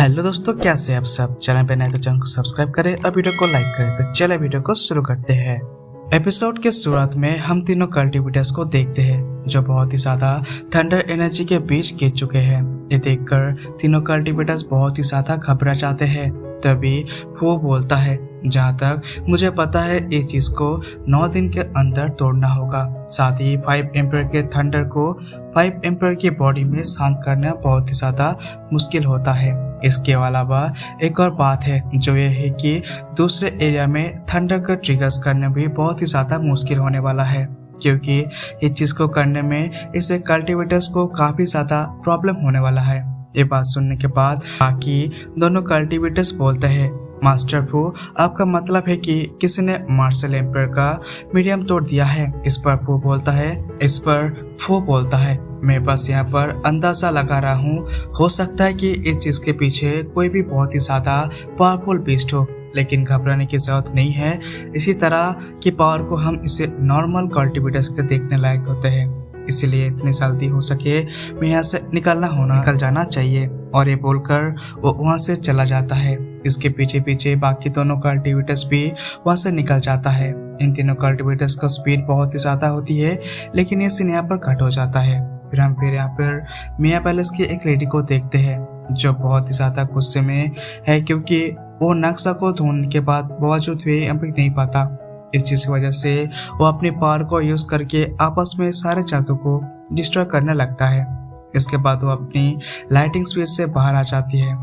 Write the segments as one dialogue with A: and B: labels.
A: Hello दोस्तों, कैसे आप सब। चैनल पे नए तो चैनल को सब्सक्राइब करें और वीडियो को लाइक करें। तो चले वीडियो को शुरू करते हैं। एपिसोड के शुरुआत में हम तीनों कल्टिवेटर्स को देखते हैं जो बहुत ही ज्यादा थंडर एनर्जी के बीच गिर चुके हैं। ये देखकर तीनों कल्टिवेटर्स बहुत ही ज्यादा घबरा जाते हैं। तभी वो बोलता है, जहाँ तक मुझे पता है इस चीज को 9 दिन के अंदर तोड़ना होगा। साथ ही 5 एम्पर के थंडर को 5 एम्पर की बॉडी में शांत करना बहुत ही ज्यादा मुश्किल होता है। इसके अलावा एक और बात है जो ये है कि दूसरे एरिया में थंडर को ट्रिगर्स करना भी बहुत ही ज्यादा मुश्किल होने वाला है, क्योंकि इस चीज को करने में इसे कल्टिवेटर्स को काफी ज्यादा प्रॉब्लम होने वाला है। ये बात सुनने के बाद बाकी दोनों कल्टिवेटर्स बोलते हैं, मास्टर फू, आपका मतलब है कि किसी ने मार्शल एम्पर का मीडियम तोड़ दिया है। इस पर फू बोलता है, मैं बस यहाँ पर अंदाजा लगा रहा हूँ, हो सकता है कि इस चीज के पीछे कोई भी बहुत ही ज्यादा पावरफुल बीस्ट हो, लेकिन घबराने की जरूरत नहीं है। इसी तरह की पावर को हम इसे नॉर्मल कल्टिवेटर्स के देखने लायक होते हैं, इसलिए इतनी जल्दी हो सके मैं यहाँ से निकल जाना चाहिए। और ये बोलकर वो वहाँ से चला जाता है। इसके पीछे पीछे बाकी दोनों कल्टिवेटर्स भी वहाँ से निकल जाता है। इन तीनों कल्टिवेटर्स का स्पीड बहुत ही ज्यादा होती है, लेकिन ये सीन यहाँ पर कट हो जाता है। फिर हम यहाँ पर मिया पैलेस की एक लेडी को देखते हैं जो बहुत ही ज्यादा गुस्से में है, क्योंकि वो नक्शा को ढूंढने के बाद बावजूद भी अभी नहीं पाता। इस चीज की वजह से वो अपनी पावर को यूज करके आपस में सारे जादू को डिस्ट्रॉय करने लगता है। इसके बाद वो अपनी लाइटिंग स्पीड से बाहर आ जाती है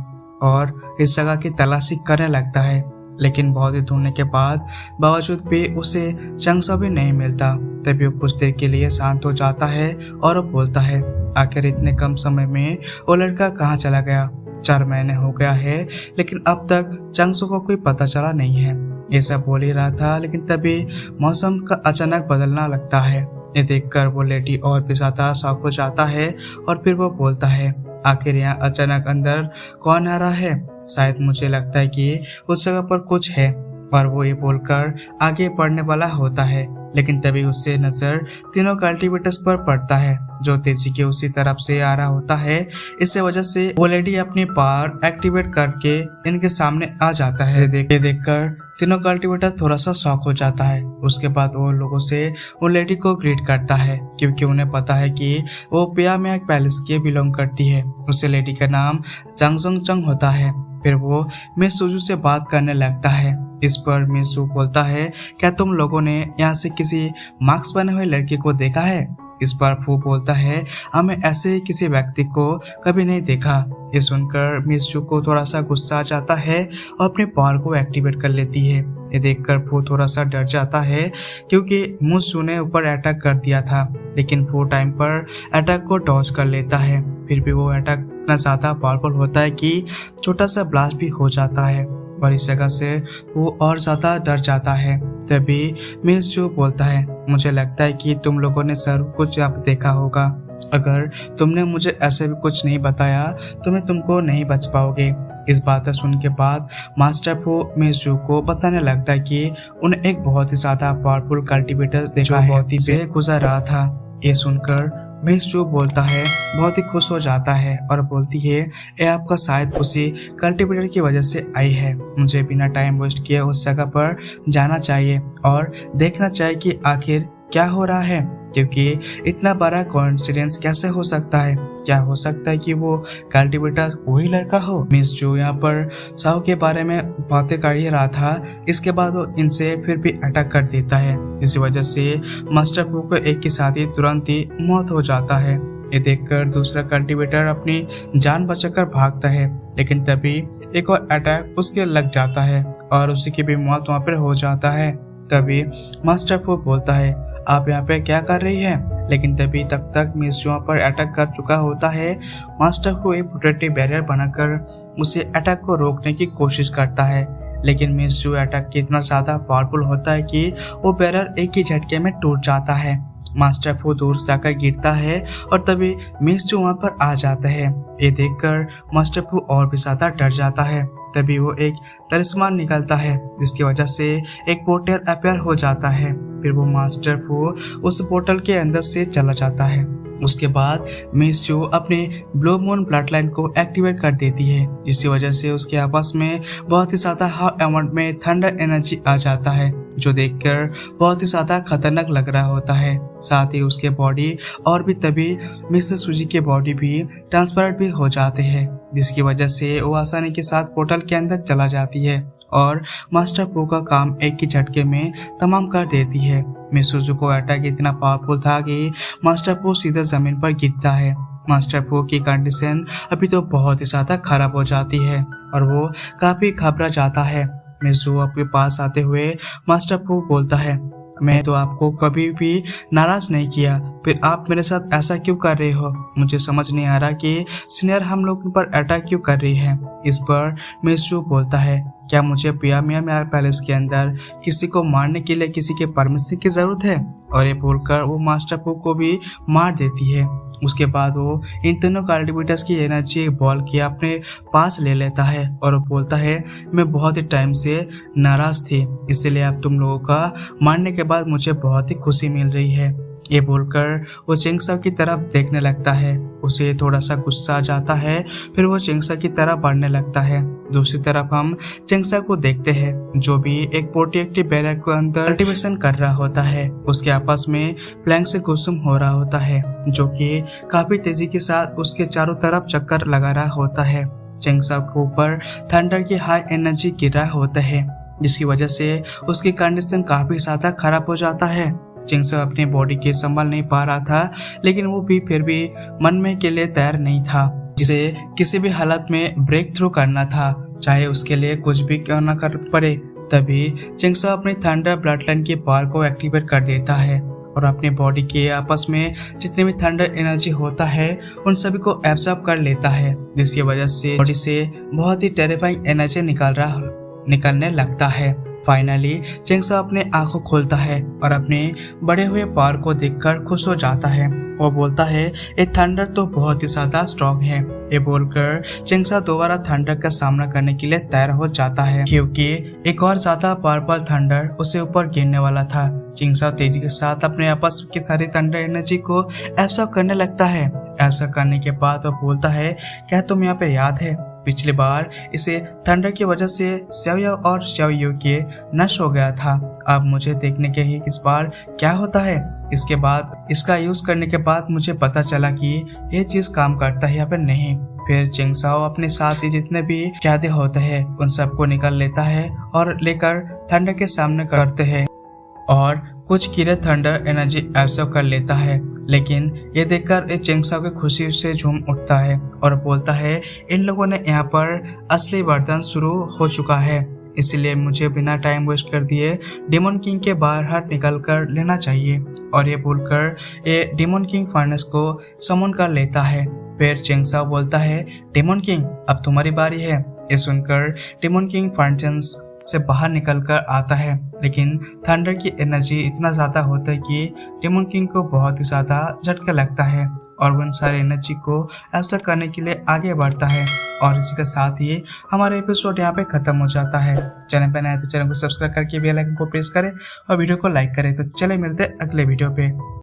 A: और इस जगह की तलाशी करने लगता है, लेकिन बहुत ही ढूंढने के बाद बावजूद भी उसे चंगसा भी नहीं मिलता। तभी वो कुछ देर के लिए शांत हो जाता है और वो बोलता है, आखिर इतने कम समय में वो लड़का कहाँ चला गया। 4 महीने हो गया है, लेकिन अब तक चंगसू को कोई पता चला नहीं है। ये सब बोल ही रहा था, लेकिन तभी मौसम का अचानक बदलना लगता है। ये देखकर वो लेडी और भी ज्यादा शॉक हो जाता है और फिर वो बोलता है, आखिर यहाँ अचानक अंदर कौन आ रहा है। शायद मुझे लगता है कि उस जगह पर कुछ है। और वो ये बोलकर आगे बढ़ने वाला होता है, लेकिन तभी उससे नजर तीनों कल्टिवेटर्स पर पड़ता है जो तेजी के उसी तरफ से आ रहा होता है। इस वजह से वो लेडी अपनी पावर एक्टिवेट करके इनके सामने आ जाता है। देखकर तीनों कल्टिवेटर थोड़ा सा शॉक हो जाता है। उसके बाद वो लोगों से वो लेडी को ग्रीट करता है, क्योंकि उन्हें पता है कि वो पिया में एक पैलेस के बिलोंग करती है। उस लेडी का नाम जंगजोंग चंग होता है। फिर वो मिस सुजू से बात करने लगता है। इस पर मिस सू बोलता है, क्या तुम लोगों ने यहाँ से किसी मार्क्स बने हुए लड़के को देखा है। इस पर फू बोलता है, हमें ऐसे किसी व्यक्ति को कभी नहीं देखा। ये सुनकर मिस जू को थोड़ा सा गुस्सा आ जाता है और अपने पावर को एक्टिवेट कर लेती है। ये देखकर फू थोड़ा सा डर जाता है, क्योंकि मिस जू ने ऊपर अटैक कर दिया था, लेकिन फू टाइम पर अटैक को डॉज कर लेता है। फिर भी वो अटैक इतना ज्यादा पावरफुल होता है कि छोटा सा ब्लास्ट भी हो जाता है और इस जगह से वो और ज्यादा डर जाता है। तभी मिस जू बोलता है, मुझे लगता है कि तुम लोगों ने सब कुछ अब देखा होगा। अगर तुमने मुझे ऐसे भी कुछ नहीं बताया तो मैं तुमको नहीं बच पाओगे। इस बात सुन के बाद मास्टर फू मिस जू को बताने लगता है कि उन्हें एक बहुत ही ज्यादा पावरफुल कल्टिवेटर देखा है, बहुत ही से गुजर रहा था। ये सुनकर मिस जू बोलता है, बहुत ही खुश हो जाता है और बोलती है, ये आपका शायद उसी कल्टिवेटर की वजह से आई है। मुझे बिना टाइम वेस्ट किए उस जगह पर जाना चाहिए और देखना चाहिए कि आखिर क्या हो रहा है, क्योंकि इतना बड़ा कोइंसिडेंस कैसे हो सकता है। क्या हो सकता है कि वो कल्टिवेटर वही लड़का हो। मिस जू यहाँ पर साओ के बारे में बातें कर ही रहा था। इसके बाद वो इनसे फिर भी अटैक कर देता है, इसी वजह से मास्टर फू को एक के साथ ही तुरंत ही मौत हो जाता है। ये देखकर दूसरा कल्टिवेटर अपनी जान बचाकर भागता है, लेकिन तभी एक और अटैक उसके लग जाता है और उसी की भी मौत वहाँ पर हो जाता है। तभी मास्टर फू बोलता है, आप यहाँ पे क्या कर रही है। लेकिन तभी तक मिस जू पर अटैक कर चुका होता है। मास्टर को एक प्रोटेक्टिव बैरियर बनाकर उसे अटैक को रोकने की कोशिश करता है, लेकिन मिस जू अटैक इतना ज्यादा पावरफुल होता है कि वो बैरियर एक ही झटके में टूट जाता है। मास्टर फू दूर जाकर गिरता है और तभी मिस जू वहाँ पर आ जाता है। ये देखकर मास्टर फू और भी ज्यादा डर जाता है। तभी वो एक तलिस्मान निकलता है, जिसकी वजह से एक पोर्टल अपीयर हो जाता है। फिर वो मास्टर फू उस पोर्टल के अंदर से चला जाता है। उसके बाद मिस जो अपने ब्लू मून ब्लड लाइन को एक्टिवेट कर देती है, जिसकी वजह से उसके आपस में बहुत ही ज्यादा हाई अमाउंट में थंडर एनर्जी आ जाता है, जो देखकर बहुत ही ज्यादा खतरनाक लग रहा होता है। साथ ही उसके बॉडी और भी तभी मिसेस सूजी के बॉडी भी ट्रांसपेरेंट भी हो जाते हैं, जिसकी वजह से वो आसानी के साथ पोर्टल के अंदर चला जाती है और मास्टर पू का काम एक ही झटके में तमाम कर देती है। मिस सुजुको अटैक इतना पावरफुल था कि मास्टर पू सीधा जमीन पर गिरता है। मास्टर पू की कंडीशन अभी तो बहुत ही ज्यादा खराब हो जाती है और वो काफी घबरा जाता है। मिस जू अपने पास आते हुए मास्टर पू बोलता है, मैं तो आपको कभी भी नाराज नहीं किया, फिर आप मेरे साथ ऐसा क्यों कर रहे हो? मुझे समझ नहीं आ रहा कि सीनियर हम लोगों पर अटैक क्यों कर रही है। इस पर मिस जू बोलता है, क्या मुझे पियामिया पैलेस के अंदर किसी को मारने के लिए किसी के परमिशन की जरूरत है? और ये बोलकर वो मास्टर पू को भी मार देती है। उसके बाद वो इन दोनों कल्टिवेटर्स की एनर्जी बॉल के अपने पास ले लेता है और वो बोलता है, मैं बहुत ही टाइम से नाराज थी, इसलिए अब तुम लोगों का मारने के बाद मुझे बहुत ही खुशी मिल रही है। ये बोलकर वो चिंगसा की तरफ देखने लगता है। उसे थोड़ा सा गुस्सा आ जाता है, फिर वो चिंगसा की तरफ बढ़ने लगता है। दूसरी तरफ हम चिंगसा को देखते हैं, जो भी एक प्रोटेक्टिव बैरियर के अंदर कल्टीवेशन कर रहा होता है। उसके आपस में प्लैंक से गुस्सुम हो रहा होता है, जो कि काफी तेजी के साथ उसके चारों तरफ चक्कर लगा रहा होता है। चिंगसा के ऊपर थंडर की हाई एनर्जी गिर रहा होता है, जिसकी वजह से उसकी कंडीशन काफी ज्यादा खराब हो जाता है। चिंगसा अपनी बॉडी के संभाल नहीं पा रहा था, लेकिन वो भी फिर भी मन में के लिए तैयार नहीं था, जिसे किसी भी हालत में ब्रेक थ्रू करना था, चाहे उसके लिए कुछ भी क्यों न कर पड़े। तभी चिंगसा अपनी थंडर ब्लड लाइन की पावर को एक्टिवेट कर देता है और अपनी बॉडी के आपस में जितने भी थंडर एनर्जी होता है उन सभी को एब्जॉर्ब कर लेता है, जिसकी वजह से बॉडी से बहुत ही टेरिफाइंग एनर्जी निकलने लगता है। फाइनली चिंगसा अपने आंखों खोलता है और अपने बड़े हुए पावर को देखकर खुश हो जाता है और बोलता है, ये थंडर तो बहुत ही ज्यादा स्ट्रॉन्ग है। ये बोलकर चिंगसा दोबारा थंडर का सामना करने के लिए तैयार हो जाता है, क्योंकि एक और ज्यादा पावरफुल थंडर उसे ऊपर गिरने वाला था। चिंगसा तेजी के साथ अपने आपस की सारी थंडर एनर्जी को एब्सॉर्ब करने लगता है। एब्सॉर्ब करने के बाद वो बोलता है, क्या तुम यहाँ पे याद है पिछली बार इसे थंडर की वजह से श्याओ और श्याओ के नष्ट हो गया था। अब मुझे देखने के ही इस बार क्या होता है। इसके बाद इसका यूज करने के बाद मुझे पता चला कि ये चीज काम करता है या फिर नहीं। फिर चिंगसाओ अपने साथ ही जितने भी कैदे होते हैं उन सबको निकाल लेता है और लेकर थंडर के सामने करते हैं और कुछ कीड़े थंडर एनर्जी एब्सॉर्ब कर लेता है। लेकिन ये देखकर चिंगसाओ की खुशी से झूम उठता है और बोलता है, इन लोगों ने यहाँ पर असली वरदान शुरू हो चुका है, इसलिए मुझे बिना टाइम वेस्ट कर दिए डेमन किंग के बाहर निकल कर लेना चाहिए। और ये बोलकर ये डेमन किंग फर्नेस को समन कर लेता है। फिर चिंगसाओ बोलता है, डेमन किंग अब तुम्हारी बारी है। ये सुनकर डेमन किंग फर्नेस से बाहर निकलकर आता है, लेकिन थंडर की एनर्जी इतना ज़्यादा होता है कि डेमन किंग को बहुत ही ज़्यादा झटका लगता है और वो उन सारे एनर्जी को ऐसा करने के लिए आगे बढ़ता है। और इसी के साथ ही हमारा एपिसोड यहाँ पे खत्म हो जाता है। चैनल पर नए तो चैनल को सब्सक्राइब करके बेल आइकन को प्रेस करें और वीडियो को लाइक करें। तो चले मिलते हैं अगले वीडियो पे।